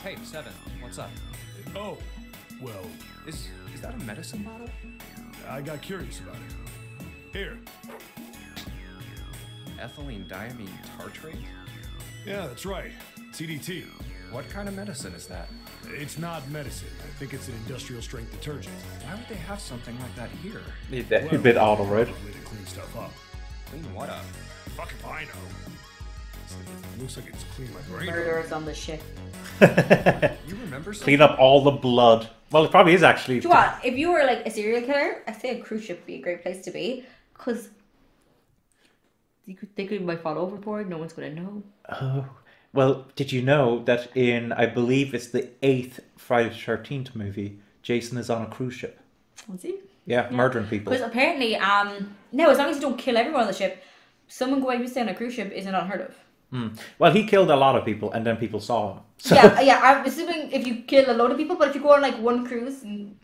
Hey, Seven, what's up? Oh, well, Is that a medicine bottle? I got curious about it. Here. Ethylene diamine tartrate? Yeah, that's right. CDT. What kind of medicine is that? It's not medicine. I think it's an industrial strength detergent. Why would they have something like that here? A bit out of it. Probably to clean stuff up. Clean what up? Fuck if I know. It looks like it's cleaned my brain. Murderers on the ship. You remember something? Clean up all the blood. Well, it probably is actually. Do you know what? If you were like a serial killer, I'd say a cruise ship would be a great place to be. Because they could might fall overboard, no one's going to know. Oh. Well, did you know that in, I believe it's the 8th Friday the 13th movie, Jason is on a cruise ship? Was he? Yeah, murdering people. Because apparently, no, as long as you don't kill everyone on the ship, someone going to stay on a cruise ship isn't unheard of. Well, he killed a lot of people and then people saw him. So, Yeah, I'm assuming if you kill a load of people, but if you go on like one cruise and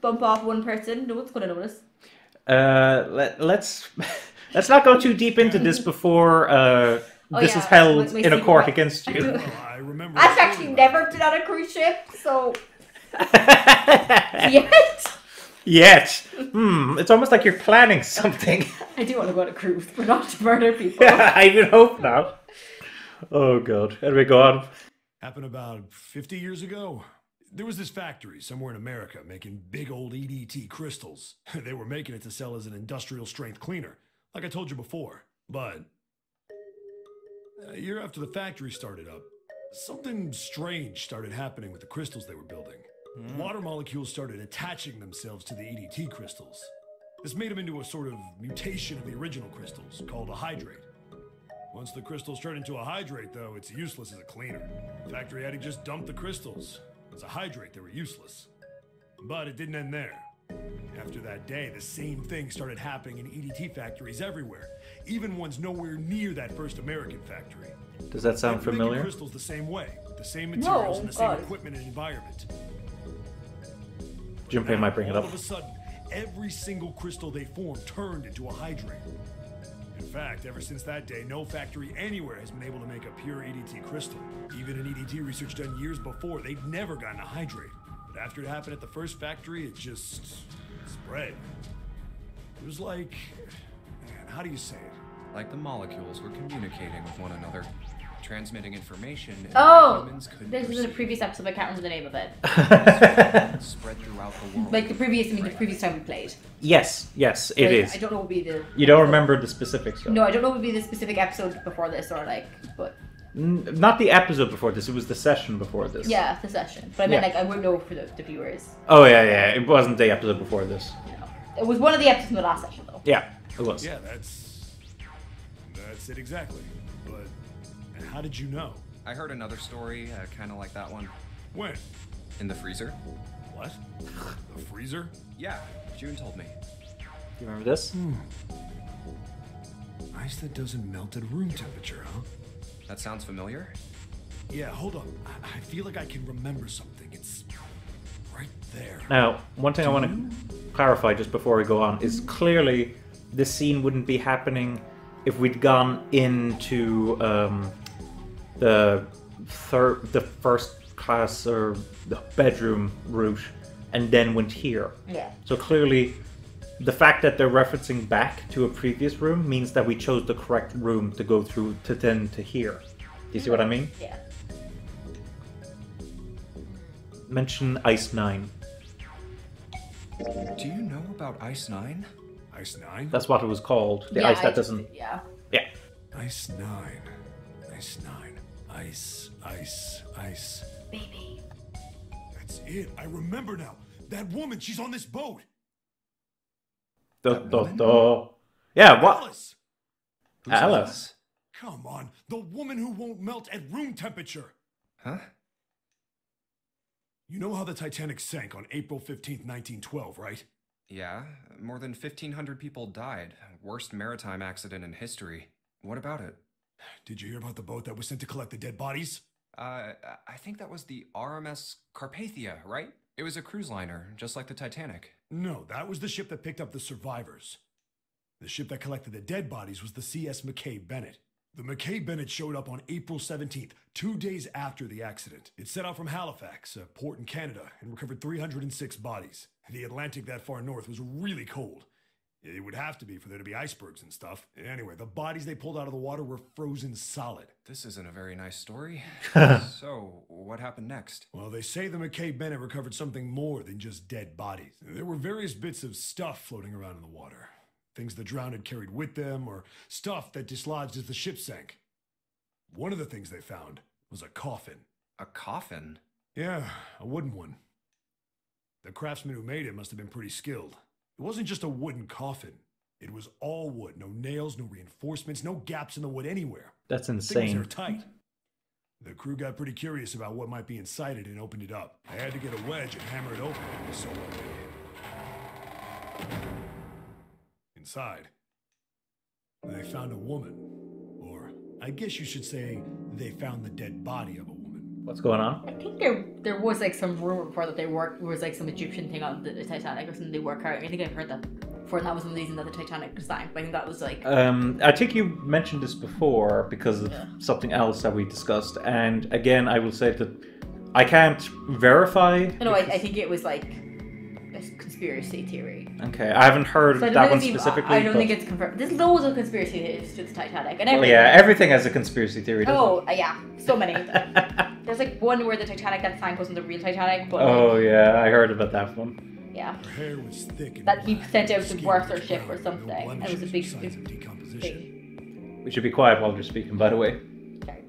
bump off one person, no one's going to notice. let's not go too deep into this before this is held in a court against you. Well, I remember. I've actually never been on a cruise ship, so... Yet? Yet. It's almost like you're planning something. I do want to go on a cruise, but not to murder people. I would hope not. Oh, God. Anyway, go on. Happened about 50 years ago. There was this factory somewhere in America making big old EDT crystals. They were making it to sell as an industrial strength cleaner, like I told you before. But a year after the factory started up, something strange started happening with the crystals they were building. Water molecules started attaching themselves to the EDT crystals. This made them into a sort of mutation of the original crystals, called a hydrate. Once the crystals turn into a hydrate, though, it's useless as a cleaner. The factory had to just dump the crystals. As a hydrate, they were useless. But it didn't end there. After that day, the same thing started happening in EDT factories everywhere, even ones nowhere near that first American factory. Does that sound They were making familiar? crystals the same way, with the same materials and the same God. equipment and environment. Junpei might bring it All up. of a sudden, every single crystal they formed turned into a hydrate. In fact, ever since that day, no factory anywhere has been able to make a pure EDT crystal. Even in EDT research done years before, they'd never gotten a hydrate. But after it happened at the first factory, it just spread. It was like, man, how do you say it? Like the molecules were communicating with one another, transmitting information in a way Oh, humans couldn't this was in a perceive. previous episode, I can't remember the name of it. Spread throughout the world. Like the previous time we played. Yes, it Like, is. I don't know what would be the... You don't remember the specifics, though? No, I don't know what would be the specific episode before this, or like, but... Not the episode before this, it was the session before this. Yeah, the session. But I mean, Yeah. like, I would know for the viewers. Oh, yeah, it wasn't the episode before this. You know. It was one of the episodes in the last session, though. Yeah, it was. Yeah, that's it exactly. But how did you know? I heard another story, kind of like that one. When? In the freezer? What? The freezer? Yeah, June told me. You remember this? Ice that doesn't melt at room temperature, huh? That sounds familiar? Yeah, hold on. I feel like I can remember something. It's right there. Now, one thing I want to clarify just before we go on is clearly this scene wouldn't be happening if we'd gone into the first class or the bedroom route and then went here. Yeah. So clearly, the fact that they're referencing back to a previous room means that we chose the correct room to go through to then to here. Do you see what I mean? Yeah. Mention Ice 9. Do you know about Ice 9? Ice 9? That's what it was called. The Yeah, ice that I just- doesn't. Yeah. Yeah. Ice 9. Ice 9. Ice. Baby. That's it. I remember now. That woman, she's on this boat. That woman? Yeah, what? Alice. Who's Alice. Come on. The woman who won't melt at room temperature. Huh? You know how the Titanic sank on April 15th, 1912, right? Yeah, more than 1,500 people died. Worst maritime accident in history. What about it? Did you hear about the boat that was sent to collect the dead bodies? I think that was the RMS Carpathia, right? It was a cruise liner, just like the Titanic. No, that was the ship that picked up the survivors. The ship that collected the dead bodies was the CS McKay Bennett. The McKay Bennett showed up on April 17th, 2 days after the accident. It set out from Halifax, a port in Canada, and recovered 306 bodies. The Atlantic that far north was really cold. It would have to be for there to be icebergs and stuff. Anyway, the bodies they pulled out of the water were frozen solid. This isn't a very nice story. So, what happened next? Well, they say the McKay Bennett recovered something more than just dead bodies. There were various bits of stuff floating around in the water. Things the drowned had carried with them, or stuff that dislodged as the ship sank. One of the things they found was a coffin. A coffin? Yeah, a wooden one. The craftsman who made it must have been pretty skilled. It wasn't just a wooden coffin. It was all wood. No nails, no reinforcements, no gaps in the wood anywhere. That's Things insane. are tight. The crew got pretty curious about what might be inside it and opened it up. I had to get a wedge and hammer it open. It was so well made. Inside, they found a woman. Or, I guess you should say, they found the dead body of a woman. What's going on? I think there was like some rumor before that there was like some Egyptian thing on the Titanic or something they were carrying. I think I've heard that before, and that was the reason that the Titanic sank. But I think that was like. I think you mentioned this before because of something else that we discussed, and again, I will say that I can't verify. No, I think it was like a conspiracy theory. Okay, I haven't heard So I don't that one think specifically. I don't but- think it's confirmed. There's loads of conspiracy theories to the Titanic, and Well, everything. yeah, everything has a conspiracy theory. Doesn't Oh, yeah, so many. There's like one where the Titanic that sank wasn't the real Titanic, but Oh yeah, I heard about that one. yeah, Her hair was thick and that he black. sent out to Skin work was or ship or brown, something. no And it was a blemishes big, or signs big of decomposition. thing. We should be quiet while you're speaking, by the way. Okay.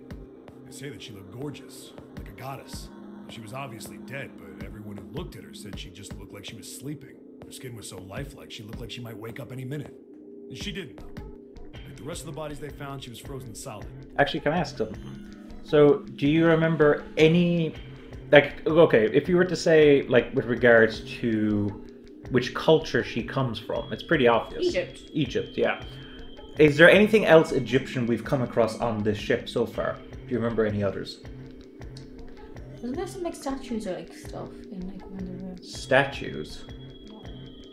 They say that she looked gorgeous, like a goddess. She was obviously dead, but everyone who looked at her said she just looked like she was sleeping. Her skin was so lifelike, she looked like she might wake up any minute. And she didn't, though. Like the rest of the bodies they found, she was frozen solid. Actually, can I ask something? So, do you remember any, like, okay, if you were to say, like, with regards to which culture she comes from, it's pretty obvious. Egypt. Egypt, yeah. Is there anything else Egyptian we've come across on this ship so far? Do you remember any others? Wasn't there some like statues or like stuff in like one of the rooms? Statues?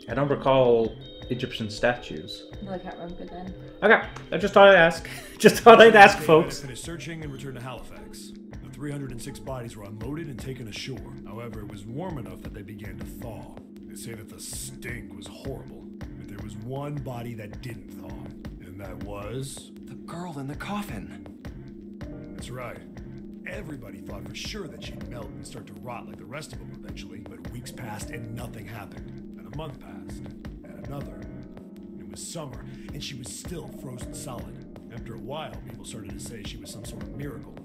I don't recall Egyptian statues. No, I can't remember then. Okay, I just thought I'd ask. Just thought I'd ask, They folks. finished searching and returned to Halifax. The 306 bodies were unloaded and taken ashore. However, it was warm enough that they began to thaw. They say that the stink was horrible, but there was one body that didn't thaw, and that was... The girl in the coffin. That's right. Everybody thought for sure that she'd melt and start to rot like the rest of them eventually, but weeks passed and nothing happened. And a month passed, and another. It was summer, and she was still frozen solid. After a while, people started to say she was some sort of miracle.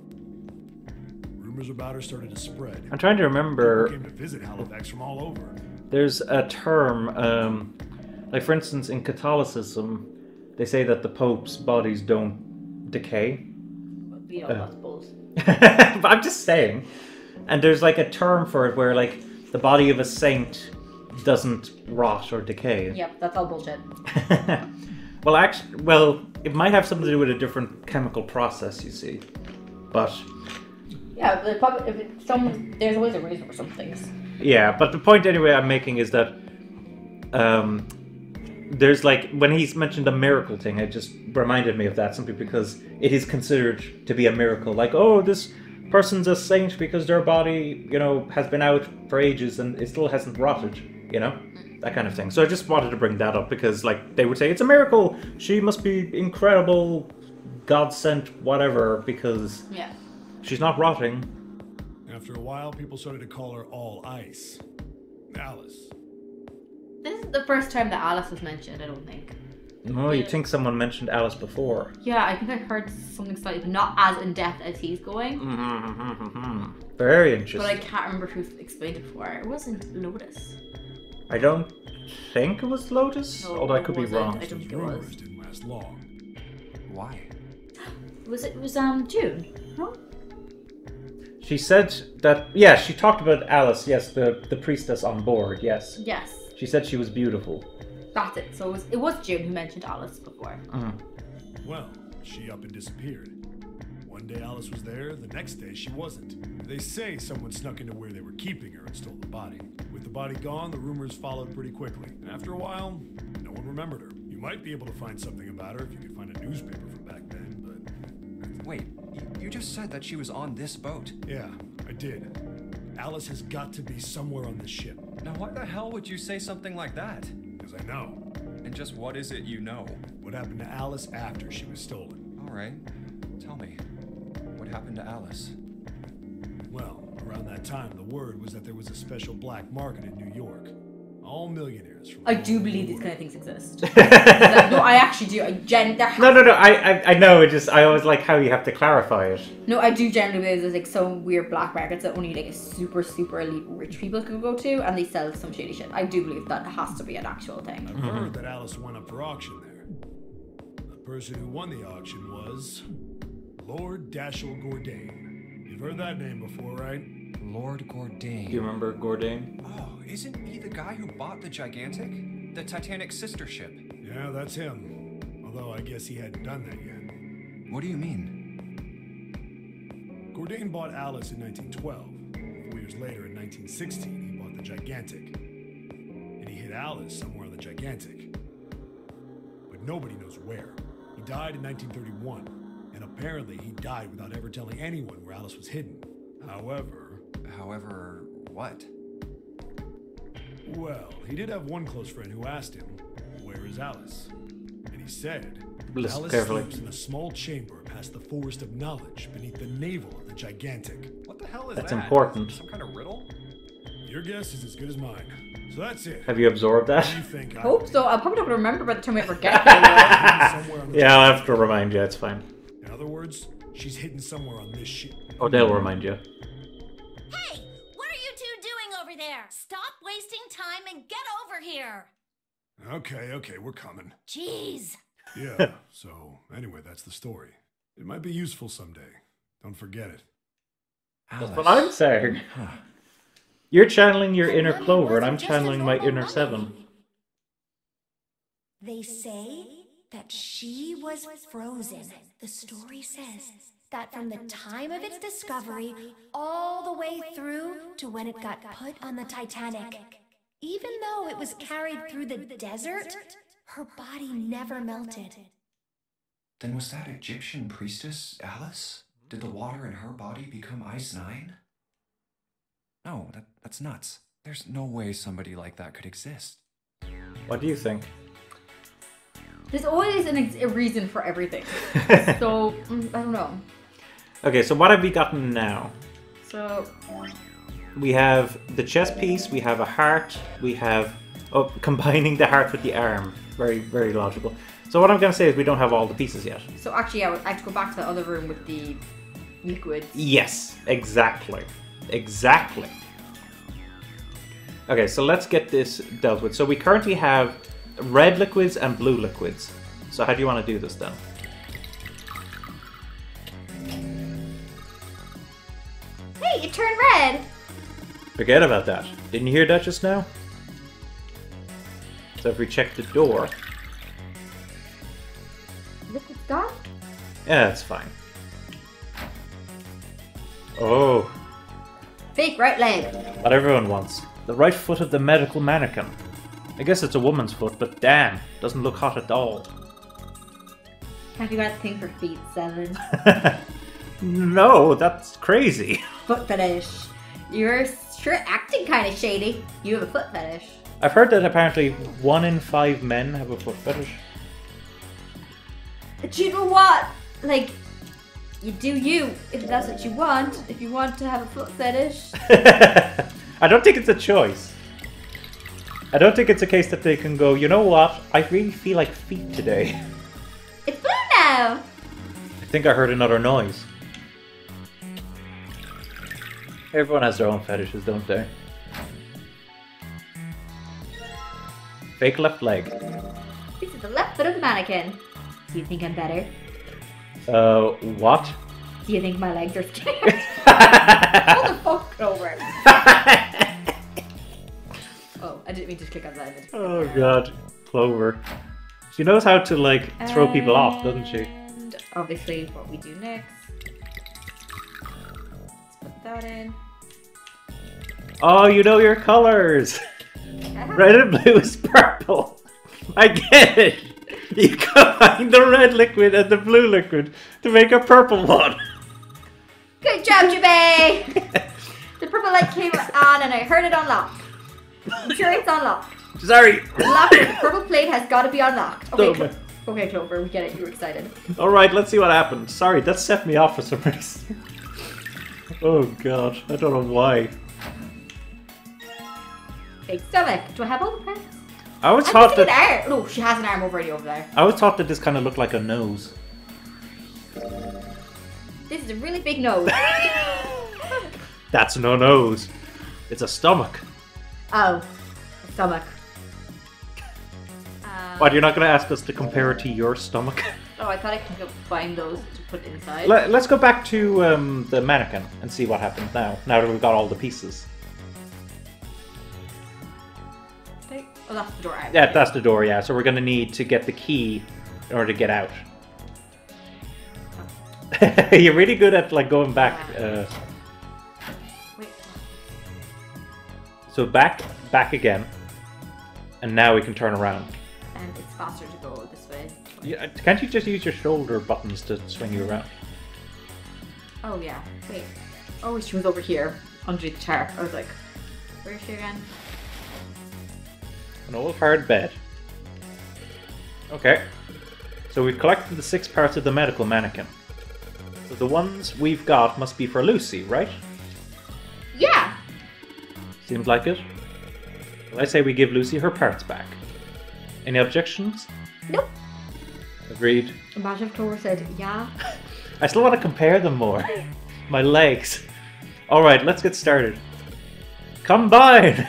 Rumors about her started to spread. I'm trying to remember. People came to visit Halifax from all over. There's a term, like for instance, in Catholicism, they say that the Pope's bodies don't decay. But, you know, that's bullshit. But I'm just saying. And there's like a term for it where like the body of a saint doesn't rot or decay. Yep, that's all bullshit. Well, actually, well, it might have something to do with a different chemical process, you see. But Yeah, but probably if it's there's always a reason for some things. yeah, but the point anyway I'm making is that there's like when he's mentioned the miracle thing, it just reminded me of that simply because it is considered to be a miracle. Like, oh, this person's a saint because their body, you know, has been out for ages and it still hasn't rotted, you know, that kind of thing. So I just wanted to bring that up because, like, they would say it's a miracle. She must be incredible, God sent, whatever, because Yeah. she's not rotting. After a while, people started to call her All Ice. Alice. This is the first time that Alice was mentioned, I don't think. Oh, you'd think someone mentioned Alice before. Yeah, I think I heard something slightly, but not as in depth as he's going. Very But I interesting. can't remember who explained it before. It wasn't Lotus. I don't think it was Lotus, No, although I it could be wasn't. wrong. I don't Those think it was. rumors didn't last long. Why? It was June? No? She said that, yeah, she talked about Alice, yes, the priestess on board, yes. Yes. She said she was beautiful. That's it. So it was June who mentioned Alice before. Well, she up and disappeared. One day Alice was there, the next day she wasn't. They say someone snuck into where they were keeping her and stole the body. With the body gone, the rumors followed pretty quickly. And after a while, no one remembered her. You might be able to find something about her if you could find a newspaper from back then, but Wait, you just said that she was on this boat. Yeah, I did. Alice has got to be somewhere on this ship. Now why the hell would you say something like that? Because I know. And just what is it you know? What happened to Alice after she was stolen? Alright, tell me. What happened to Alice? Well, around that time, the word was that there was a special black market in New York. All millionaires from I all do over the believe these world. kind of things exist. No, I actually do. I know. I always like how you have to clarify it. No, I do generally believe there's like some weird black markets that only like a super, super elite rich people can go to, and they sell some shady shit. I do believe that has to be an actual thing. I've heard that Alice went up for auction there. The person who won the auction was Lord Dashiell Gordain. You've heard that name before, right? Lord Gordain. Do you remember Gordain? Oh, isn't he the guy who bought the Gigantic? The Titanic's sister ship? Yeah, that's him. Although I guess he hadn't done that yet. What do you mean? Gordain bought Alice in 1912. 4 years later, in 1916, he bought the Gigantic. And he hid Alice somewhere on the Gigantic. But nobody knows where. He died in 1931, and apparently he died without ever telling anyone where Alice was hidden. However, what? Well, he did have one close friend who asked him, "Where is Alice?" And he said, Listen Alice carefully. sleeps in a small chamber past the Forest of Knowledge beneath the navel of the Gigantic. What the hell is That's that? important. Some kind of riddle? Your guess is as good as mine. So that's it. Have you absorbed that? What do you think? I hope so. I'm probably not going to remember by the time we ever get there. Somewhere on the Yeah, I'll have to remind you. It's fine. In other words, she's hidden somewhere on this ship. Oh, they'll remind you. Hey, what are you two doing over there? Stop wasting time and get over here. Okay, we're coming. Jeez. Yeah, so anyway, that's the story. It might be useful someday. Don't forget it. That's what I'm saying. You're channeling your inner Clover, and I'm channeling my inner Seven. They say that she was frozen. The story says that from the time of its discovery all the way through to when it got put on the Titanic. Even though it was carried through the desert, her body never melted. Then was that Egyptian priestess Alice? Did the water in her body become Ice Nine? No, that's nuts. There's no way somebody like that could exist. What do you think? There's always a reason for everything. So, I don't know. Okay, so what have we gotten now? So, We have the chest piece, we have a heart, we have... Oh, combining the heart with the arm. Very, very logical. So what I'm going to say is we don't have all the pieces yet. so actually, I have to go back to the other room with the liquid. Yes, exactly. Exactly. Okay, so let's get this dealt with. So we currently have red liquids and blue liquids. So how do you want to do this then? Hey, it turned red! Forget about that. Didn't you hear that just now? So if we check the door... Liquid's gone? Yeah, it's fine. Oh, Fake right leg. what everyone wants. The right foot of the medical mannequin. I guess it's a woman's foot, but damn, doesn't look hot at all. Have you got a thing for feet, Seven? No, that's crazy. Foot fetish. You're sure acting kind of shady. You have a foot fetish. I've heard that apparently 1 in 5 men have a foot fetish. But you know what? Like, you do you, if that's what you want. If you want to have a foot fetish. I don't think it's a choice. I don't think it's a case that they can go, you know what, I really feel like feet today. It's blue now! I think I heard another noise. Everyone has their own fetishes, don't they? Fake left leg. This is the left foot of the mannequin. Do you think I'm better? What? Do you think my legs are scared? Hold the fuck over. Oh, I didn't mean to click on that. Oh god, Clover. She knows how to, like, throw people off, doesn't she? And obviously what we do next. Let's put that in. Oh, you know your colors! Red and blue is purple! I get it! You combine the red liquid and the blue liquid to make a purple one. Good job, Jimmy! The purple light came on and I heard it unlock. I'm sure it's unlocked. Sorry. Unlocked. The purple plate has got to be unlocked. Okay, Okay. okay, Clover, we get it. You're excited. All right, let's see what happens. Sorry, that set me off for some reason. Oh god, I don't know why. Big stomach. Do I have all the parts? I always I'm thought missing that. an arm. No, she has an arm already over there. I always thought that this kind of looked like a nose. This is a really big nose. That's no nose. It's a stomach. Oh, stomach. What, you're not going to ask us to compare it to your stomach? Oh, I thought I could combine those to put inside. Let's go back to the mannequin and see what happens now. Now that we've got all the pieces. Okay. Oh, that's the door. Yeah, that's the door, yeah. So we're going to need to get the key in order to get out. You're really good at like going back. Wait. So back again. And now we can turn around. And it's faster to go this way. Yeah, can't you just use your shoulder buttons to swing you around? Oh, yeah. Wait. Oh, she was over here, under the chair. I was like, where is she again? An old hard bed. Okay. So we've collected the 6 parts of the medical mannequin. So the ones we've got must be for Lucy, right? Yeah! Seems like it. Well, I say we give Lucy her parts back. Any objections? Nope. Agreed. Imagine if Clover said, yeah. I still want to compare them more. My legs. Alright, let's get started. Combine!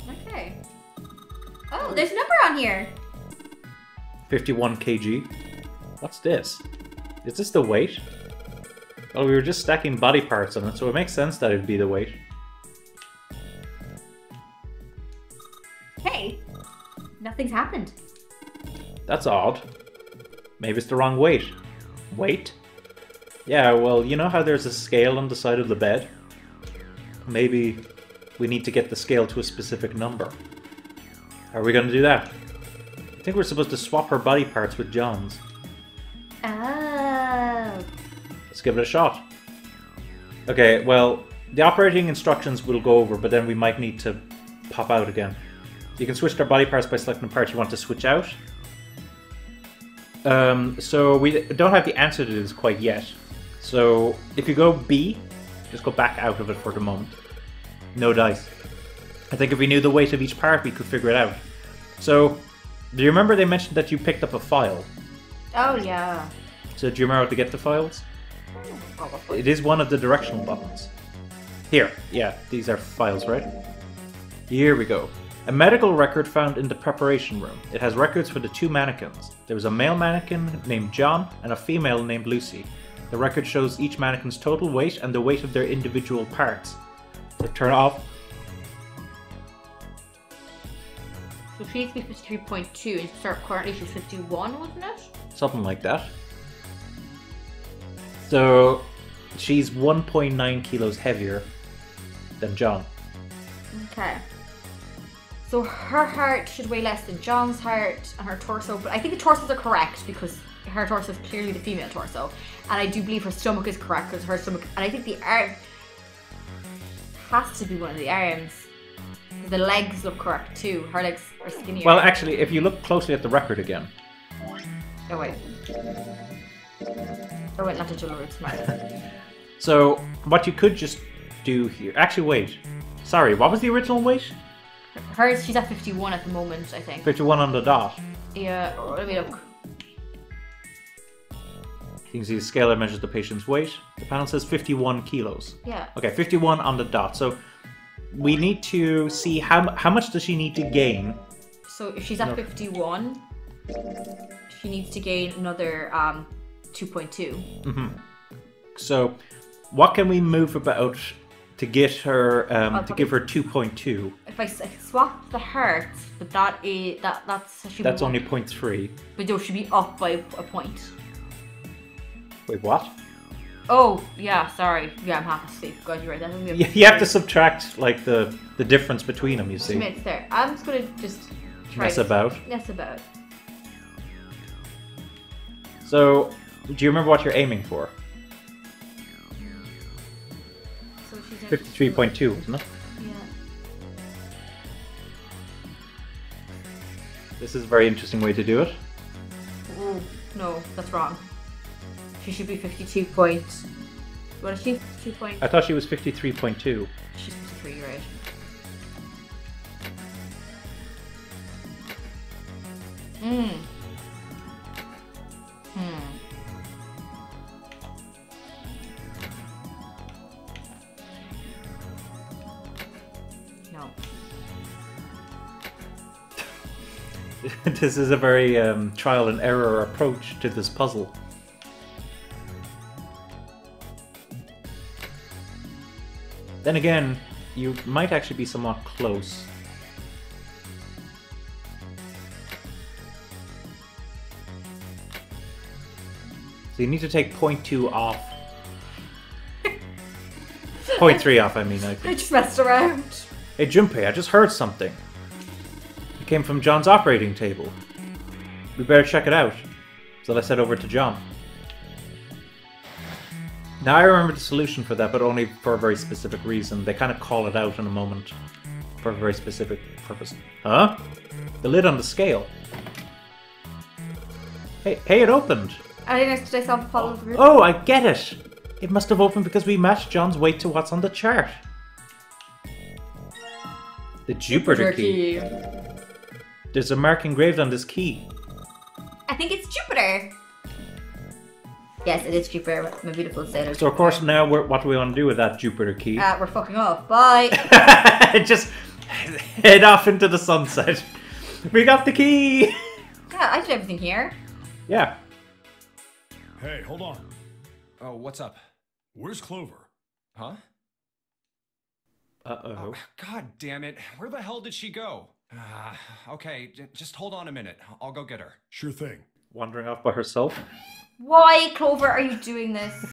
Okay. Oh, there's a number on here. 51 kg. What's this? Is this the weight? Oh, we were just stacking body parts on it, so it makes sense that it'd be the weight. Hey, nothing's happened. That's odd. Maybe it's the wrong weight. Weight? Yeah, well, you know how there's a scale on the side of the bed? Maybe we need to get the scale to a specific number. How are we going to do that? I think we're supposed to swap her body parts with John's. Oh. Let's give it a shot. Okay, well, the operating instructions we'll go over, but then we might need to pop out again. You can switch their body parts by selecting the parts you want to switch out. So we don't have the answer to this quite yet. So if you go B, just go back out of it for the moment. No dice. I think if we knew the weight of each part, we could figure it out. So, do you remember they mentioned that you picked up a file? Oh, yeah. So do you remember how to get the files? Probably. It is one of the directional buttons. Here, yeah, these are files, right? Here we go. A medical record found in the preparation room. It has records for the 2 mannequins. There was a male mannequin named John and a female named Lucy. The record shows each mannequin's total weight and the weight of their individual parts. So turn off. So she needs to be 53.2 and start currently she's 51, wasn't it? Something like that. So she's 1.9 kilos heavier than John. Okay. So her heart should weigh less than John's heart and her torso, but I think the torsos are correct because her torso is clearly the female torso. And I do believe her stomach is correct because her stomach, and I think the arm has to be one of the arms. The legs look correct too. Her legs are skinnier. Well, actually, if you look closely at the record again. Oh wait. I went longitudinal roots, So, what you could just do here... Actually, wait. Sorry, what was the original weight? Hers, she's at 51 at the moment, I think. 51 on the dot. Yeah, let me look. You can see the scale that measures the patient's weight. The panel says 51 kilos. Yeah. Okay, 51 on the dot. So, we need to see how much does she need to gain. So, if she's at 51, she needs to gain another 2.2. Mm-hmm. So, what can we move about to get her to give her 2.2? If I swap the heart, but that's only 0.3. But no, she'd be up by a point. Wait, what? Oh, yeah, sorry. Yeah, I'm half asleep. God, you're right. That's gonna be You have to subtract like the difference between them. You 2 see, minutes there. I'm just gonna just try mess to- about. Mess about. So, do you remember what you're aiming for? So she's in 53.2, isn't it? Yeah. This is a very interesting way to do it. Oh, no, that's wrong. She should be 52 point. What is she? 52 point. I thought she was 53.2. She's 53, right? Hmm. No. This is a very trial and error approach to this puzzle. Then again, you might actually be somewhat close. So you need to take 0.2 off. 0.3 off, I mean. I I think. just messed around. Hey, Junpei, I just heard something. It came from John's operating table. We better check it out. So I said over to John. Now I remember the solution for that, but only for a very specific reason. They kind of call it out in a moment for a very specific purpose. Huh? The lid on the scale. Hey, it opened. I didn't I saw follow the route. Oh, I get it. It must have opened because we matched John's weight to what's on the chart. The Jupiter key. There's a mark engraved on this key. I think it's Jupiter. Yes, it is Jupiter, my beautiful sailor. So of course now, what do we want to do with that Jupiter key? We're fucking off. Bye. Just head off into the sunset. We got the key! Yeah, I did everything here. Yeah. Hey, hold on. Oh, what's up? Where's Clover? Huh? Uh-oh. Oh, God damn it. Where the hell did she go? Okay, just hold on a minute. I'll go get her. Sure thing. Wandering off by herself. Why, Clover, are you doing this?